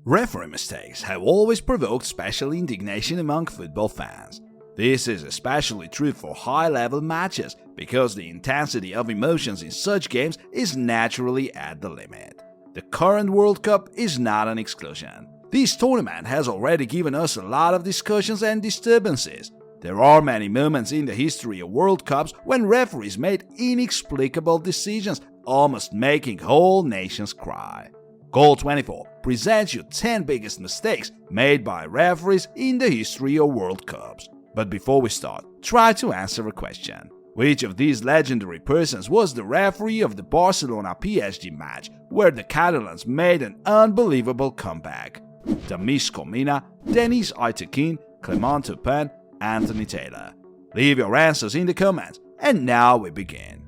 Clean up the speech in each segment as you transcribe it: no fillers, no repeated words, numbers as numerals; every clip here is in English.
Referee mistakes have always provoked special indignation among football fans. This is especially true for high-level matches because the intensity of emotions in such games is naturally at the limit. The current World Cup is not an exclusion. This tournament has already given us a lot of discussions and disturbances. There are many moments in the history of World Cups when referees made inexplicable decisions, almost making whole nations cry. Goal 24 presents you 10 biggest mistakes made by referees in the history of World Cups. But before we start, try to answer a question. Which of these legendary persons was the referee of the Barcelona-PSG match where the Catalans made an unbelievable comeback? Damis Comina, Denis Aitekin, Clement Turpin, Anthony Taylor. Leave your answers in the comments, and now we begin.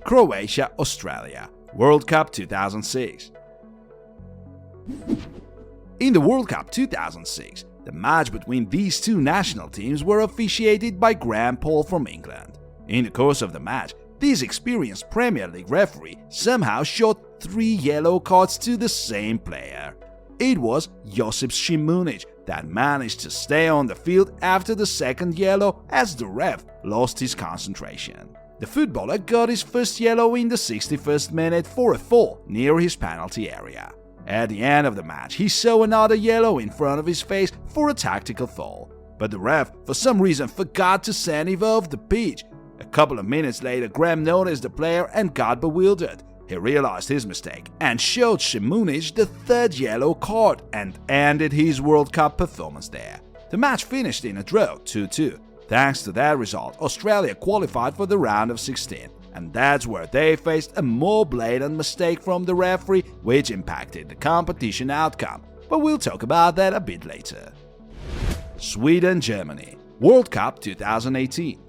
Croatia-Australia, World Cup 2006. In the World Cup 2006, the match between these two national teams were officiated by Graham Paul from England. In the course of the match, this experienced Premier League referee somehow showed 3 yellow cards to the same player. It was Josip Šimunić that managed to stay on the field after the second yellow as the ref lost his concentration. The footballer got his first yellow in the 61st minute for a fall near his penalty area. At the end of the match, he saw another yellow in front of his face for a tactical foul, but the ref for some reason forgot to send him off the pitch. A couple of minutes later, Graham noticed the player and got bewildered. He realized his mistake and showed Šimunić the 3rd yellow card and ended his World Cup performance there. The match finished in a draw, 2-2. Thanks to that result, Australia qualified for the round of 16, and that's where they faced a more blatant mistake from the referee which impacted the competition outcome, but we'll talk about that a bit later. Sweden-Germany, World Cup 2018.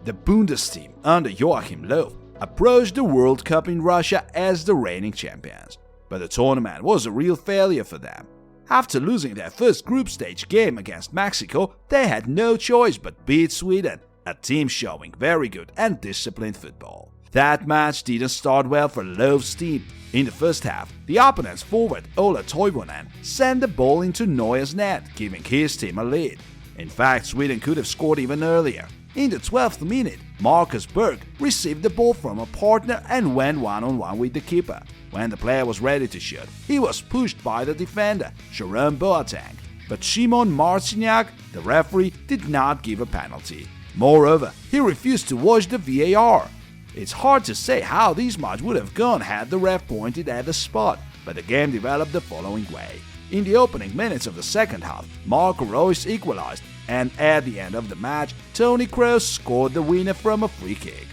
The Bundesteam under Joachim Löw approached the World Cup in Russia as the reigning champions, but the tournament was a real failure for them. After losing their first group stage game against Mexico, they had no choice but beat Sweden, a team showing very good and disciplined football. That match didn't start well for Löw's team. In the first half, the opponent's forward Ola Toivonen sent the ball into Neuer's net, giving his team a lead. In fact, Sweden could have scored even earlier. In the 12th minute, Marcus Berg received the ball from a partner and went one-on-one with the keeper. When the player was ready to shoot, he was pushed by the defender, Jerome Boateng. But Szymon Marciniak, the referee, did not give a penalty. Moreover, he refused to watch the VAR. It's hard to say how this match would have gone had the ref pointed at the spot, but the game developed the following way. In the opening minutes of the second half, Marco Reus equalized, and at the end of the match, Toni Kroos scored the winner from a free kick.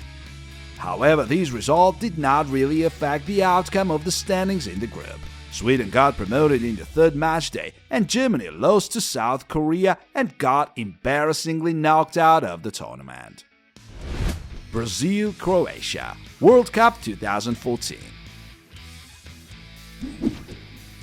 However, this result did not really affect the outcome of the standings in the group. Sweden got promoted in the 3rd match day, and Germany lost to South Korea and got embarrassingly knocked out of the tournament. Brazil-Croatia, World Cup 2014.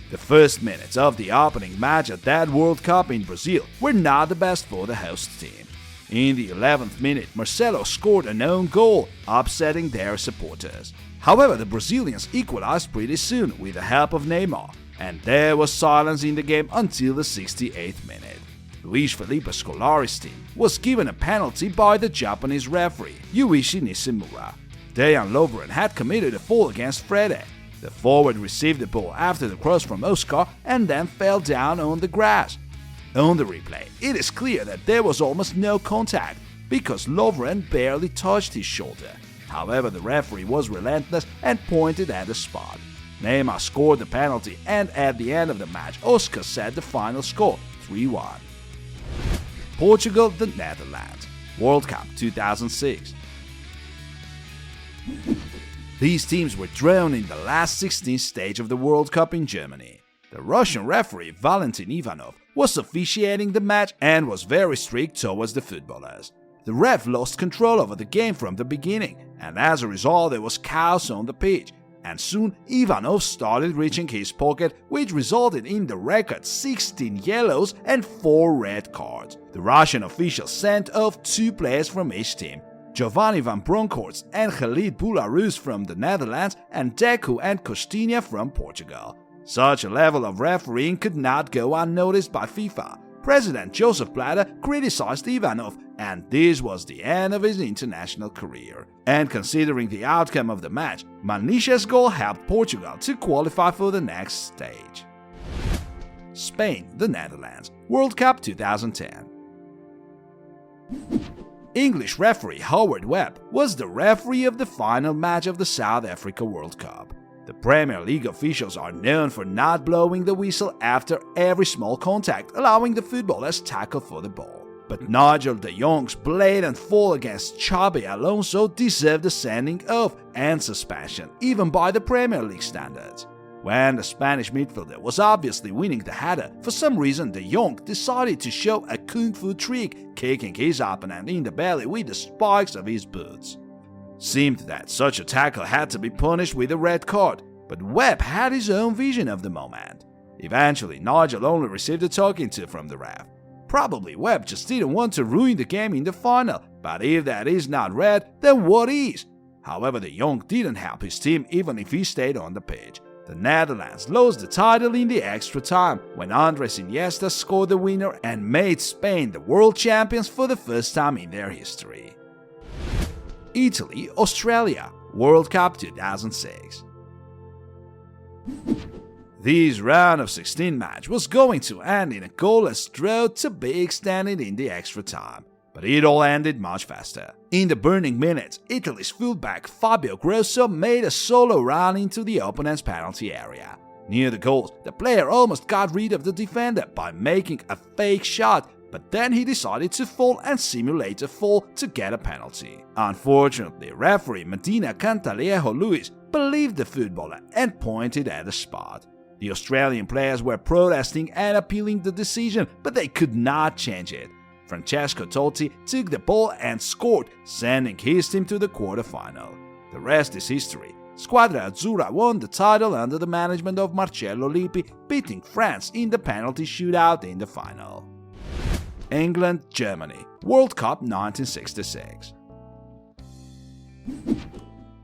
The first minutes of the opening match at that World Cup in Brazil were not the best for the host team. In the 11th minute, Marcelo scored an own goal, upsetting their supporters. However, the Brazilians equalized pretty soon with the help of Neymar, and there was silence in the game until the 68th minute. Luis Felipe Scolari's team was given a penalty by the Japanese referee, Yuichi Nishimura. Dejan Lovren had committed a foul against Frede. The forward received the ball after the cross from Oscar and then fell down on the grass. On the replay, it is clear that there was almost no contact because Lovren barely touched his shoulder. However, the referee was relentless and pointed at the spot. Neymar scored the penalty, and at the end of the match, Oscar set the final score, 3-1. Portugal, the Netherlands, World Cup 2006. These teams were drawn in the last 16th stage of the World Cup in Germany. The Russian referee Valentin Ivanov was officiating the match and was very strict towards the footballers. The ref lost control over the game from the beginning, and as a result there was chaos on the pitch, and soon Ivanov started reaching his pocket, which resulted in the record 16 yellows and 4 red cards. The Russian officials sent off 2 players from each team. Giovanni van Bronckhorst and Khalid Boularus from the Netherlands, and Deco and Costinha from Portugal. Such a level of refereeing could not go unnoticed by FIFA. President Joseph Blatter criticized Ivanov, and this was the end of his international career. And considering the outcome of the match, Manicia's goal helped Portugal to qualify for the next stage. Spain, the Netherlands, World Cup 2010. English referee Howard Webb was the referee of the final match of the South Africa World Cup. The Premier League officials are known for not blowing the whistle after every small contact, allowing the footballers tackle for the ball. But Nigel de Jong's blatant fall against Xabi Alonso deserved a sending off and suspension, even by the Premier League standards. When the Spanish midfielder was obviously winning the header, for some reason de Jong decided to show a kung fu trick, kicking his opponent in the belly with the spikes of his boots. Seemed that such a tackle had to be punished with a red card, but Webb had his own vision of the moment. Eventually, Nigel only received a talking to from the ref. Probably Webb just didn't want to ruin the game in the final, but if that is not red, then what is? However, de Jong didn't help his team even if he stayed on the pitch. The Netherlands lost the title in the extra time when Andres Iniesta scored the winner and made Spain the world champions for the first time in their history. Italy, Australia, World Cup 2006. This round of 16 match was going to end in a goalless draw to be extended in the extra time, but it all ended much faster. In the burning minutes, Italy's fullback Fabio Grosso made a solo run into the opponent's penalty area. Near the goal, the player almost got rid of the defender by making a fake shot, but then he decided to fall and simulate a fall to get a penalty. Unfortunately, referee Medina Cantalejo Luis believed the footballer and pointed at the spot. The Australian players were protesting and appealing the decision, but they could not change it. Francesco Totti took the ball and scored, sending his team to the quarterfinal. The rest is history. Squadra Azzurra won the title under the management of Marcello Lippi, beating France in the penalty shootout in the final. England, Germany, World Cup 1966.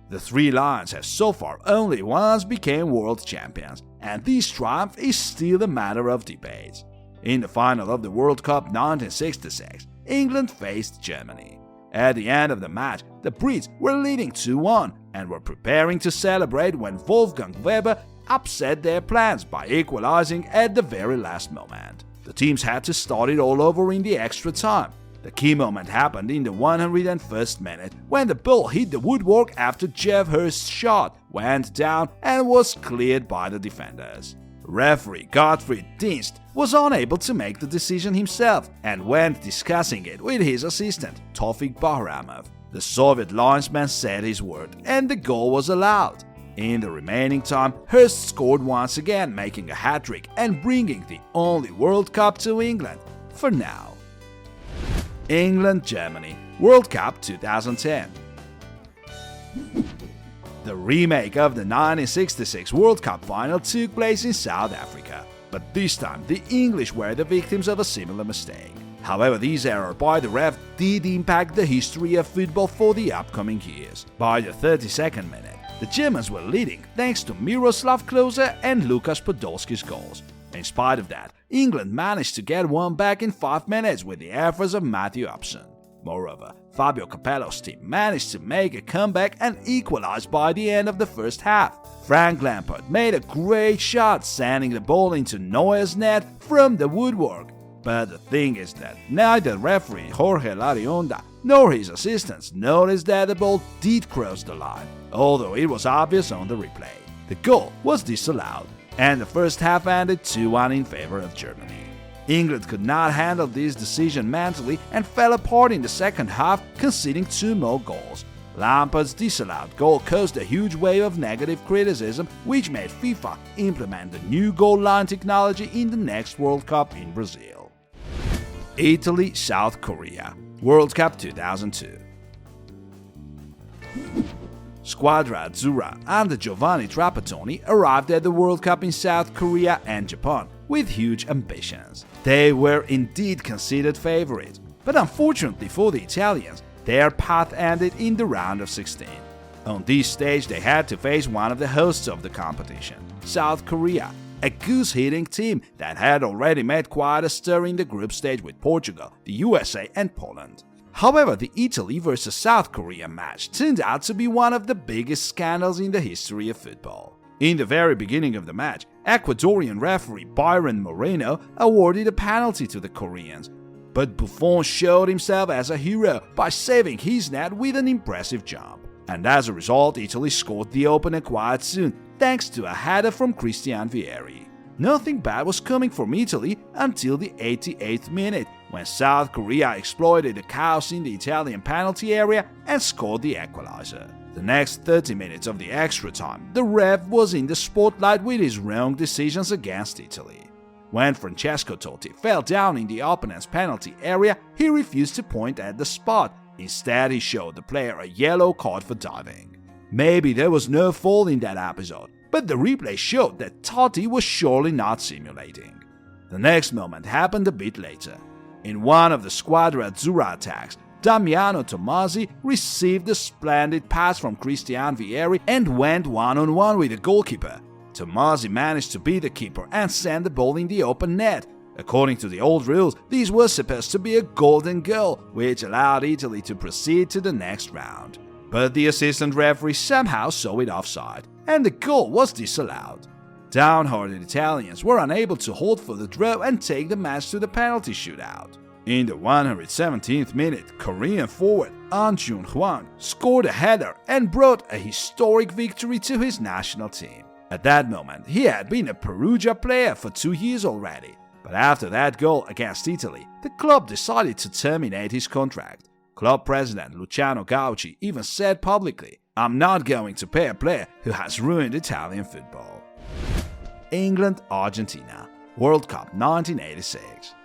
The Three Lions have so far only once became world champions, and this triumph is still a matter of debate. In the final of the World Cup 1966, England faced Germany. At the end of the match, the Brits were leading 2-1 and were preparing to celebrate when Wolfgang Weber upset their plans by equalizing at the very last moment. The teams had to start it all over in the extra time. The key moment happened in the 101st minute when the ball hit the woodwork after Jeff Hurst's shot went down and was cleared by the defenders. Referee Gottfried Dienst was unable to make the decision himself and went discussing it with his assistant, Tofik Bahramov. The Soviet linesman said his word and the goal was allowed. In the remaining time, Hurst scored once again, making a hat-trick and bringing the only World Cup to England, for now. England-Germany, World Cup 2010. The remake of the 1966 World Cup final took place in South Africa, but this time the English were the victims of a similar mistake. However, this error by the ref did impact the history of football for the upcoming years. By the 32nd minute, the Germans were leading thanks to Miroslav Klose and Lukas Podolski's goals. In spite of that, England managed to get one back in 5 minutes with the efforts of Matthew Upson. Moreover, Fabio Capello's team managed to make a comeback and equalize by the end of the first half. Frank Lampard made a great shot, sending the ball into Neuer's net from the woodwork. But the thing is that neither referee Jorge Larionda nor his assistants noticed that the ball did cross the line, although it was obvious on the replay. The goal was disallowed, and the first half ended 2-1 in favor of Germany. England could not handle this decision mentally and fell apart in the second half, conceding 2 more goals. Lampard's disallowed goal caused a huge wave of negative criticism, which made FIFA implement the new goal line technology in the next World Cup in Brazil. Italy, South Korea, World Cup 2002. Squadra Azzurra under Giovanni Trapattoni arrived at the World Cup in South Korea and Japan with huge ambitions. They were indeed considered favorites, but unfortunately for the Italians, their path ended in the round of 16. On this stage, they had to face one of the hosts of the competition, South Korea, a goose-hitting team that had already made quite a stir in the group stage with Portugal, the USA, and Poland. However, the Italy vs South Korea match turned out to be one of the biggest scandals in the history of football. In the very beginning of the match, Ecuadorian referee Byron Moreno awarded a penalty to the Koreans, but Buffon showed himself as a hero by saving his net with an impressive jump. And as a result, Italy scored the opener quite soon, thanks to a header from Christian Vieri. Nothing bad was coming from Italy until the 88th minute, when South Korea exploited the chaos in the Italian penalty area and scored the equalizer. The next 30 minutes of the extra time, the ref was in the spotlight with his wrong decisions against Italy. When Francesco Totti fell down in the opponent's penalty area, he refused to point at the spot. Instead, he showed the player a yellow card for diving. Maybe there was no fault in that episode, but the replay showed that Totti was surely not simulating. The next moment happened a bit later. In one of the Squadra Azzurra attacks, Damiano Tommasi received a splendid pass from Christian Vieri and went one-on-one with the goalkeeper. Tommasi managed to beat the keeper and send the ball in the open net. According to the old rules, this was supposed to be a golden goal, which allowed Italy to proceed to the next round. But the assistant referee somehow saw it offside, and the goal was disallowed. Downhearted Italians were unable to hold for the draw and take the match to the penalty shootout. In the 117th minute, Korean forward An Jun-hwang scored a header and brought a historic victory to his national team. At that moment, he had been a Perugia player for 2 years already, but after that goal against Italy, the club decided to terminate his contract. Club president Luciano Gauci even said publicly, "I'm not going to pay a player who has ruined Italian football." England-Argentina, World Cup 1986.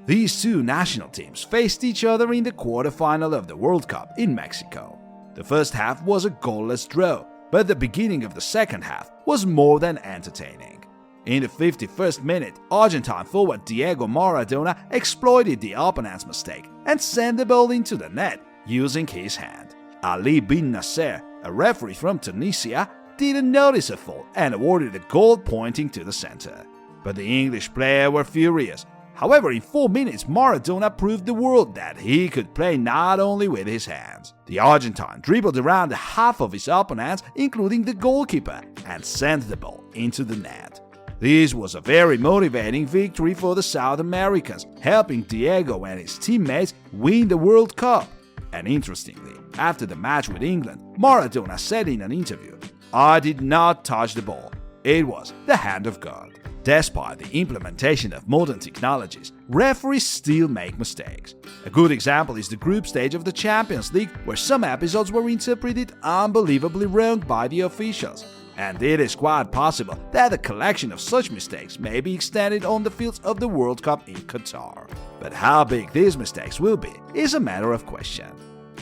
These two national teams faced each other in the quarterfinal of the World Cup in Mexico. The first half was a goalless draw, but the beginning of the second half was more than entertaining. In the 51st minute, Argentine forward Diego Maradona exploited the opponent's mistake and sent the ball into the net using his hand. Ali bin Nasser, a referee from Tunisia, didn't notice a foul and awarded a goal pointing to the center. But the English players were furious. However, in 4 minutes, Maradona proved the world that he could play not only with his hands. The Argentine dribbled around half of his opponents, including the goalkeeper, and sent the ball into the net. This was a very motivating victory for the South Americans, helping Diego and his teammates win the World Cup. And interestingly, after the match with England, Maradona said in an interview, "I did not touch the ball. It was the hand of God." Despite the implementation of modern technologies, referees still make mistakes. A good example is the group stage of the Champions League, where some episodes were interpreted unbelievably wrong by the officials. And it is quite possible that a collection of such mistakes may be extended on the fields of the World Cup in Qatar. But how big these mistakes will be is a matter of question.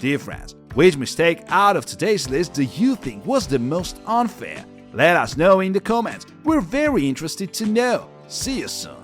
Dear friends, which mistake out of today's list do you think was the most unfair? Let us know in the comments. We're very interested to know. See you soon.